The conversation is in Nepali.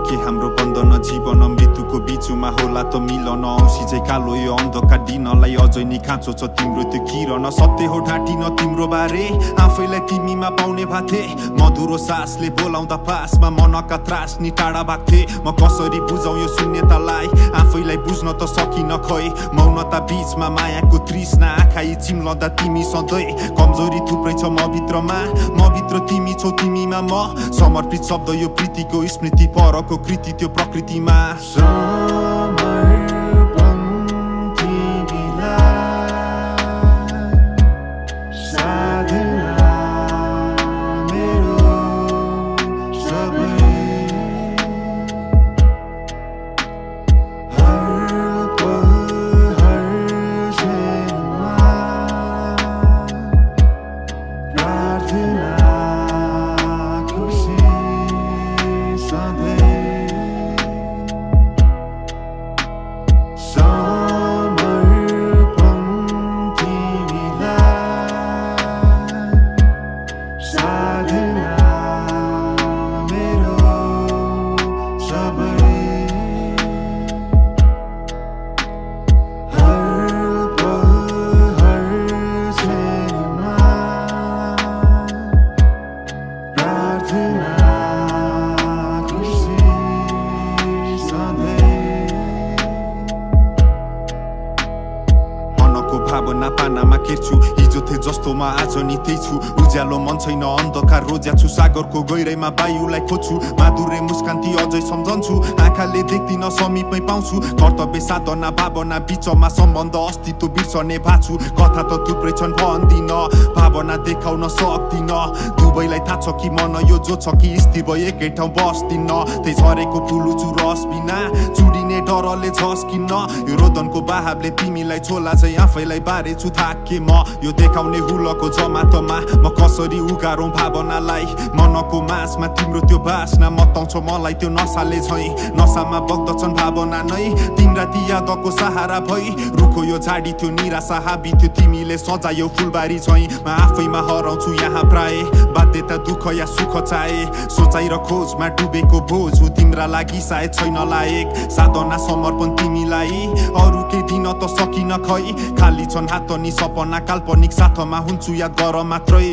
के हाम्रो बन्धन जीवन मृत्युको बिचमा होला त मिलन औँसी चाहिँ कालो यो अन्धकार दिनलाई अझै नि खाँचो छ तिम्रो त्यो किरण सत्य हो ढाँटिन तिम्रो बारे आफैलाई तिमीमा पाउने भाथे मधुरो सासले बोलाउँदा पासमा मनका त्रास नि टाढा भाग्थे म कसरी बुझाउ यो शून्यतालाई आफैलाई बुझ्न त सकिन खै मौनता बीचमा मायाको तृष्णा आँखा चिम्लँदा तिमी सधैँ कमजोरी थुप्रै छ म भित्र तिमी छौ तिमीमा म समर्पित शब्द यो प्रीतिको स्मृति परको कृति त्यो प्रकृतिमा भावना पानामा केर्छु हिजो थिए जस्तोमा आज नि त्यही छु उज्यालो मन छैन अन्धकार रोज्या छु सागरको गहिराइमा वायुलाई खोज्छु माधुर्य मुस्कान्ती अझै सम्झन्छु आँखाले देख्दिन समीपमै पाउँछु कर्तव्य साधना भावना बिचमा सम्बन्ध अस्तित्व बिर्सने भाछु कथा त थुप्रै छन् भन्दिन भावना देखाउन सक्दिन दुवैलाई थाहा छ कि मन यो जो छ कि स्थिर भए एकै ठाउँ बस्दिन त्यही झरेको फुलुछु रस बिना चुडिने डरले झस्किन्न यो रोदनको बहावले तिमीलाई छोला चाहिँ आफैलाई बारे छु थाके म यो देखाउने हुलको जमातमा म कसरी उगारौँ भावनालाई मनको मासमा तिम्रो त्यो बासना मताउँछ मलाई त्यो नसाले झैँ नसामा बग्दछन् भावना नै तिम्रा ती यादको सहारा भई रुखो यो झाडी थियो निराशा हाबी थियो तिमीले सजायो फुलबारी झैँ म आफैमा हराउँछु यहाँ प्राय बाध्यता दुःख या सुख चाहे सोचाइ र खोजमा डुबेको बोझ हो तिम्रा लागि सायद छैन लायक साधना समर्पण तिमीलाई अरू केही दिन त सकिन खै खाली छन् हात नि सपना काल्पनिक साथमा हुन्छु याद गर मात्रै